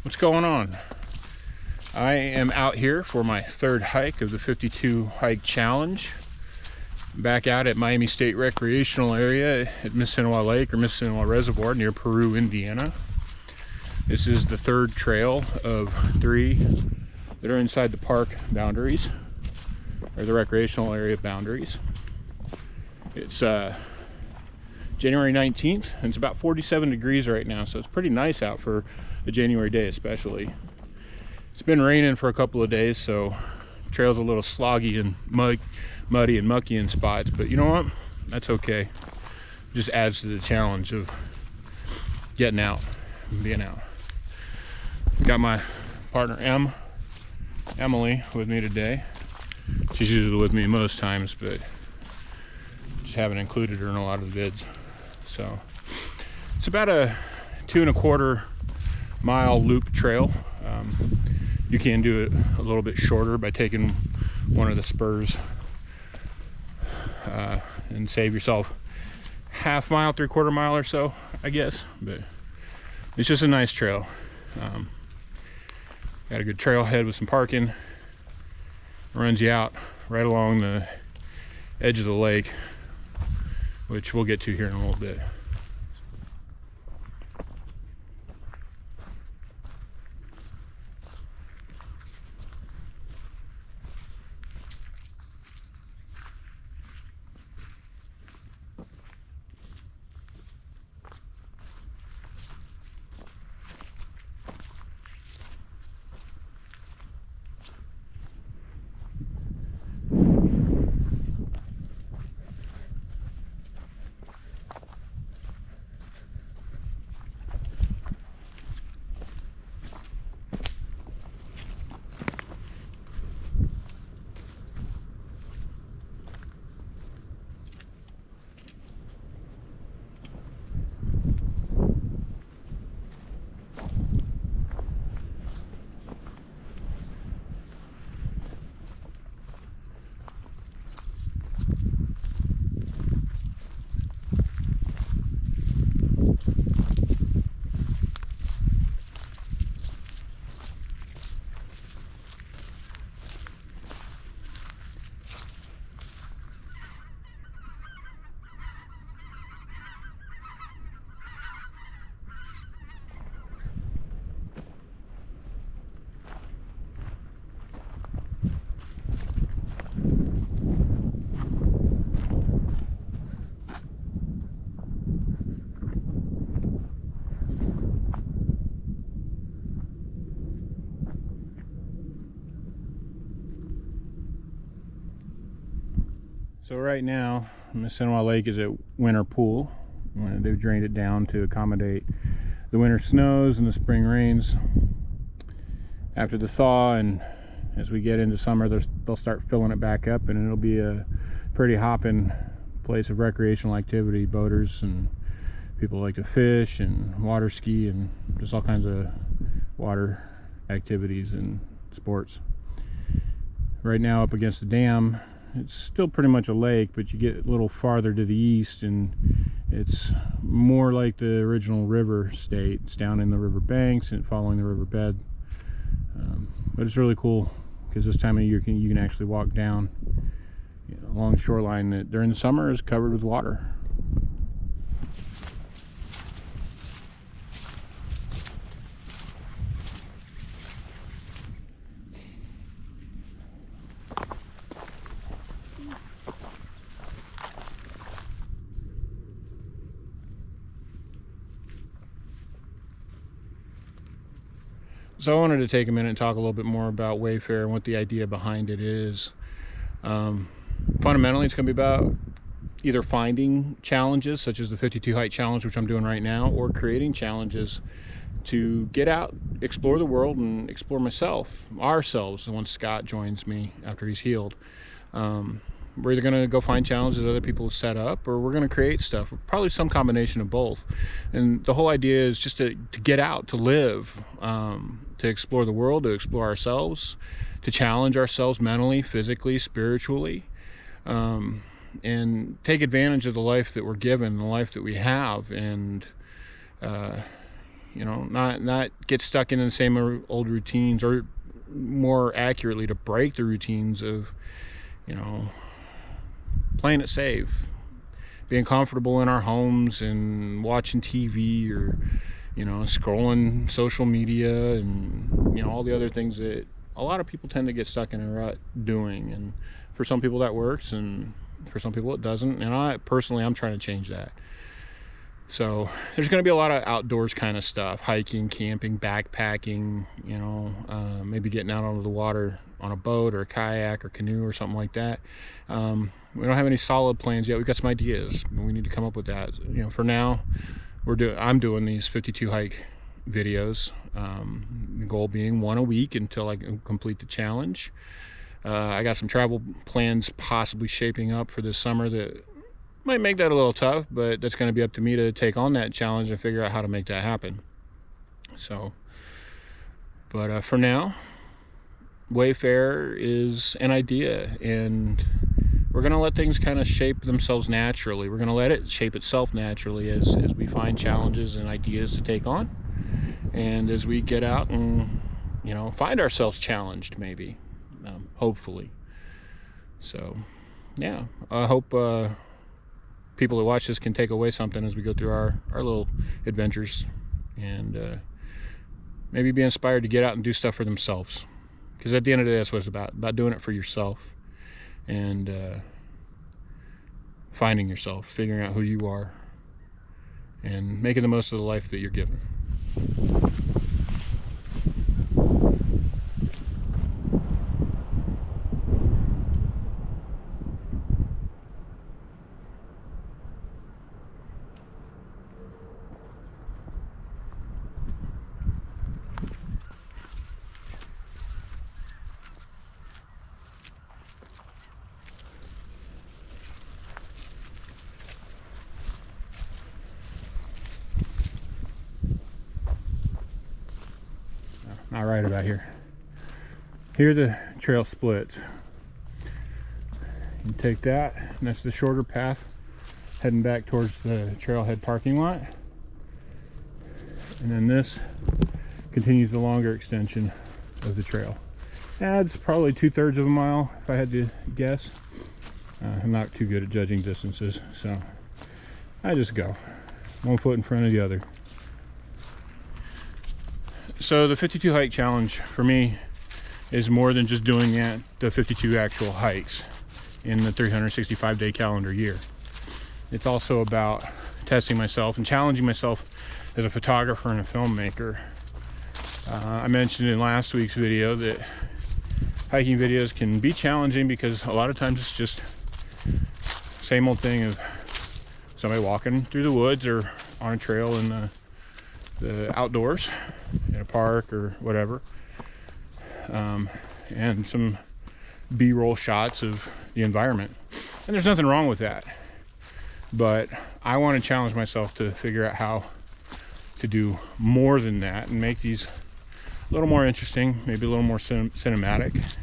What's going on? I am out here for my third hike of the 52 hike challenge. Back out at Miami State Recreational Area at Mississinawa Lake or Mississinawa Reservoir near Peru, Indiana. This is the third trail of 3 that are inside the park boundaries, or the recreational area boundaries. It's January 19th, and it's about 47 degrees right now, so it's pretty nice out for a January day especially. It's been raining for a couple of days, so the trail's a little sloggy and muddy and mucky in spots, but you know what? That's okay. It just adds to the challenge of getting out and being out. Got my partner Emily with me today. She's usually with me most times, but just haven't included her in a lot of the vids. So it's about a 2.25 mile loop trail. You can do it a little bit shorter by taking one of the spurs and save yourself half mile, 3/4 mile or so, I guess. But it's just a nice trail. Got a good trailhead with some parking. Runs you out right along the edge of the lake, which we'll get to here in a little bit. So right now, Mississinawa Lake is at winter pool. They've drained it down to accommodate the winter snows and the spring rains. After the thaw, and as we get into summer, they'll start filling it back up, and it'll be a pretty hopping place of recreational activity. Boaters and people like to fish and water ski and just all kinds of water activities and sports. Right now, up against the dam, it's still pretty much a lake, but you get a little farther to the east and it's more like the original river state. It's down in the river banks and following the river bed. But it's really cool because this time of year you can actually walk down along the shoreline that during the summer is covered with water. So I wanted to take a minute and talk a little bit more about Wayfarer and what the idea behind it is. Fundamentally, it's going to be about either finding challenges such as the 52 hike challenge, which I'm doing right now, or creating challenges to get out, explore the world, and explore ourselves once Scott joins me after he's healed. We're either going to go find challenges other people have set up, or we're going to create stuff, probably some combination of both. And the whole idea is just to get out, to live, to explore the world, to explore ourselves, to challenge ourselves mentally, physically, spiritually, and take advantage of the life that we're given, the life that we have, and You know, not get stuck in the same old routines, or more accurately, to break the routines of, you know, playing it safe, being comfortable in our homes and watching TV, or, you know, scrolling social media, and, you know, all the other things that a lot of people tend to get stuck in a rut doing. And for some people that works, and for some people it doesn't. And I'm trying to change that. So there's going to be a lot of outdoors kind of stuff: hiking, camping, backpacking, you know, maybe getting out onto the water on a boat or a kayak or canoe or something like that. We don't have any solid plans yet. We've got some ideas, but we need to come up with that. You know, for now, I'm doing these 52 hike videos. The goal being one a week until I can complete the challenge. I got some travel plans possibly shaping up for this summer that might make that a little tough, but that's going to be up to me to take on that challenge and figure out how to make that happen. So, but for now, Wayfarer is an idea, and we're going to let things kind of shape themselves naturally. We're going to let it shape itself naturally as we find challenges and ideas to take on, and as we get out and, you know, find ourselves challenged, maybe, hopefully. So yeah, I hope people that watch this can take away something as we go through our little adventures, and maybe be inspired to get out and do stuff for themselves, because at the end of the day, that's what it's about doing it for yourself, and finding yourself, figuring out who you are, and making the most of the life that you're given. Not right about here. Here the trail splits. You take that, and that's the shorter path heading back towards the trailhead parking lot. And then this continues the longer extension of the trail. Adds probably 2/3 of a mile if I had to guess. I'm not too good at judging distances, so I just go one foot in front of the other. So the 52 hike challenge for me is more than just doing the 52 actual hikes in the 365-day calendar year. It's also about testing myself and challenging myself as a photographer and a filmmaker. I mentioned in last week's video that hiking videos can be challenging because a lot of times it's just same old thing of somebody walking through the woods or on a trail in the outdoors, in a park or whatever, and some B-roll shots of the environment. And there's nothing wrong with that, but I want to challenge myself to figure out how to do more than that and make these a little more interesting, maybe a little more cinematic.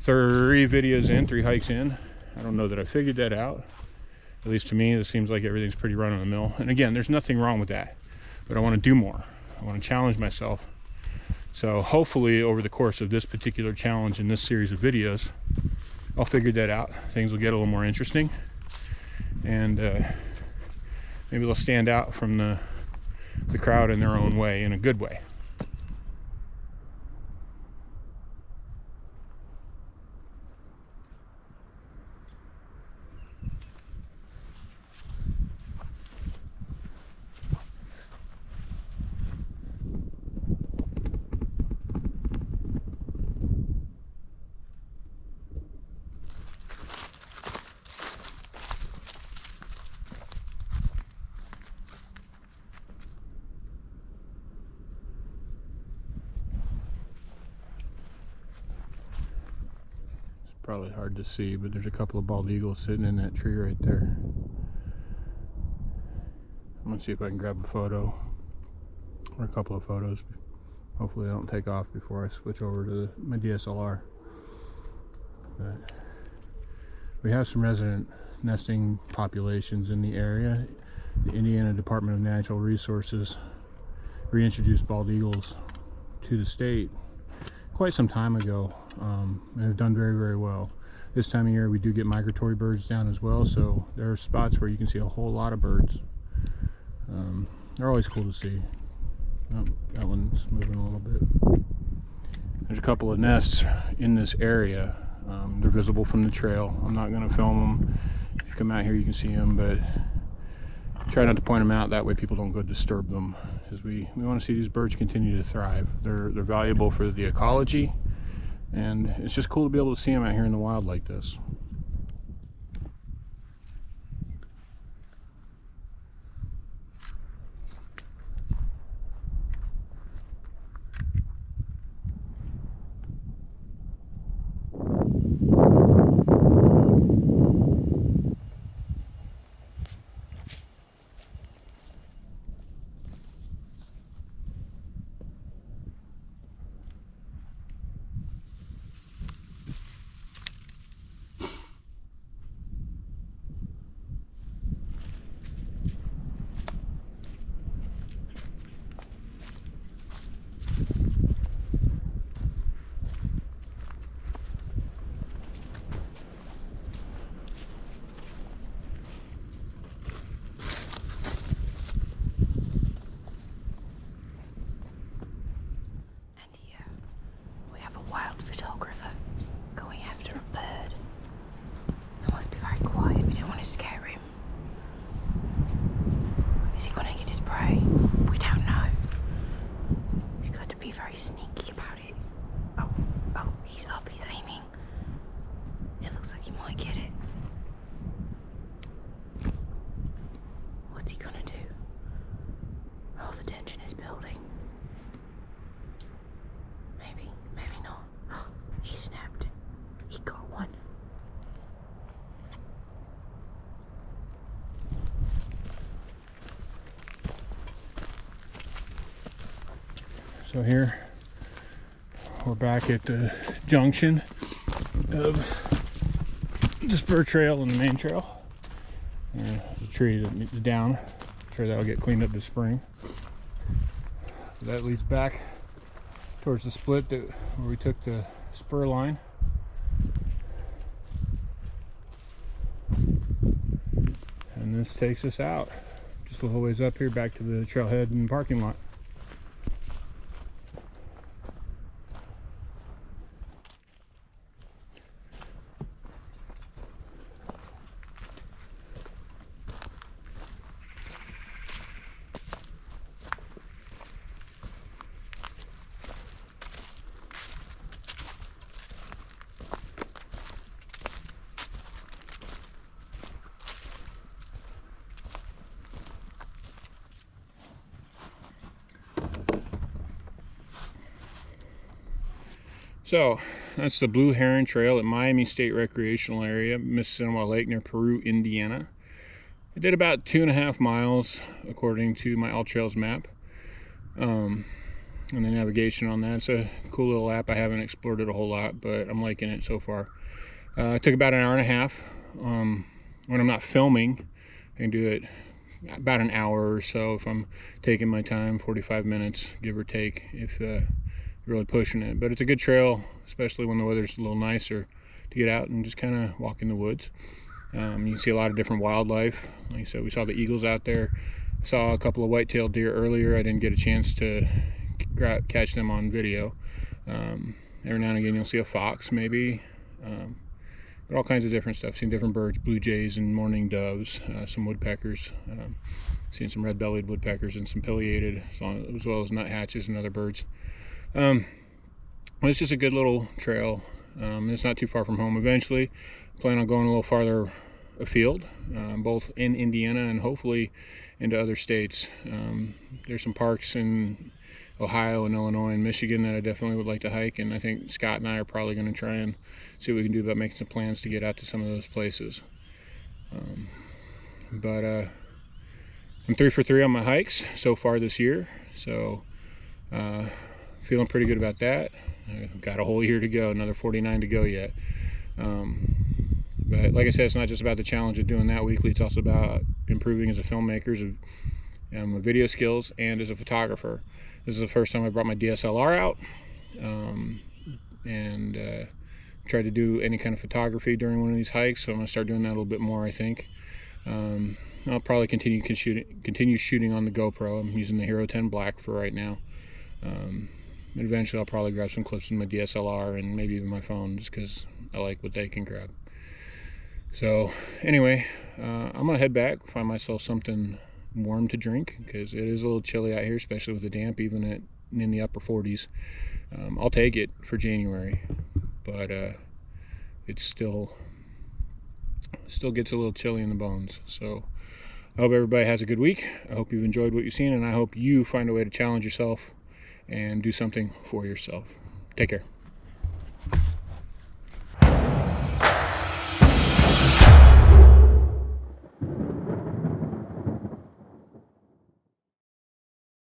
3 videos in, 3 hikes in, I don't know that I figured that out. At least to me, it seems like everything's pretty run of the mill. And again, there's nothing wrong with that, but I want to do more. I want to challenge myself. So hopefully over the course of this particular challenge in this series of videos, I'll figure that out. Things will get a little more interesting, and maybe they'll stand out from the crowd in their own way, in a good way. Probably hard to see, but there's a couple of bald eagles sitting in that tree right there. I'm gonna see if I can grab a photo or a couple of photos. Hopefully I don't take off before I switch over to my DSLR. But we have some resident nesting populations in the area. The Indiana Department of Natural Resources reintroduced bald eagles to the state quite some time ago, and have done very, very well. This time of year we do get migratory birds down as well, so there are spots where you can see a whole lot of birds. They're always cool to see. Oh, that one's moving a little bit. There's a couple of nests in this area. They're visible from the trail. I'm not going to film them. If you come out here you can see them, but try not to point them out, that way people don't go disturb them, because we want to see these birds continue to thrive. They're valuable for the ecology, and it's just cool to be able to see them out here in the wild like this. So here we're back at the junction of this bird trail and the main trail. The tree that needs down. I'm sure that'll get cleaned up this spring. So that leads back towards the split where we took the spur line. And this takes us out just a little ways up here back to the trailhead and parking lot. So that's the Blue Heron Trail at Miami State Recreational Area, Mississinawa Lake near Peru, Indiana. I did about 2.5 miles according to my All Trails map, and the navigation on that. It's a cool little app. I haven't explored it a whole lot, but I'm liking it so far. It took about 1.5 hours. When I'm not filming, I can do it about an hour or so if I'm taking my time, 45 minutes give or take, if really pushing it. But it's a good trail, especially when the weather's a little nicer, to get out and just kind of walk in the woods. You can see a lot of different wildlife. Like I said, we saw the eagles out there. Saw a couple of white-tailed deer earlier. I didn't get a chance to catch them on video. Every now and again you'll see a fox maybe, but all kinds of different stuff. Seen different birds, blue jays and mourning doves, some woodpeckers, seen some red-bellied woodpeckers and some pileated, as well as nuthatches and other birds. It's just a good little trail. It's not too far from home. Eventually plan on going a little farther afield, both in Indiana and hopefully into other states. There's some parks in Ohio and Illinois and Michigan that I definitely would like to hike, and I think Scott and I are probably going to try and see what we can do about making some plans to get out to some of those places. But I'm 3 for 3 on my hikes so far this year, so feeling pretty good about that. I've got a whole year to go, another 49 to go yet. But like I said, it's not just about the challenge of doing that weekly, it's also about improving as a filmmaker, of my video skills and as a photographer. This is the first time I brought my DSLR out and tried to do any kind of photography during one of these hikes, so I'm going to start doing that a little bit more, I think. I'll probably continue shooting on the GoPro. I'm using the Hero 10 Black for right now. And eventually I'll probably grab some clips in my DSLR and maybe even my phone, just because I like what they can grab. So anyway, I'm going to head back, find myself something warm to drink, because it is a little chilly out here, especially with the damp, even in the upper 40s. I'll take it for January, but it's still gets a little chilly in the bones. So I hope everybody has a good week. I hope you've enjoyed what you've seen, and I hope you find a way to challenge yourself and do something for yourself. Take care.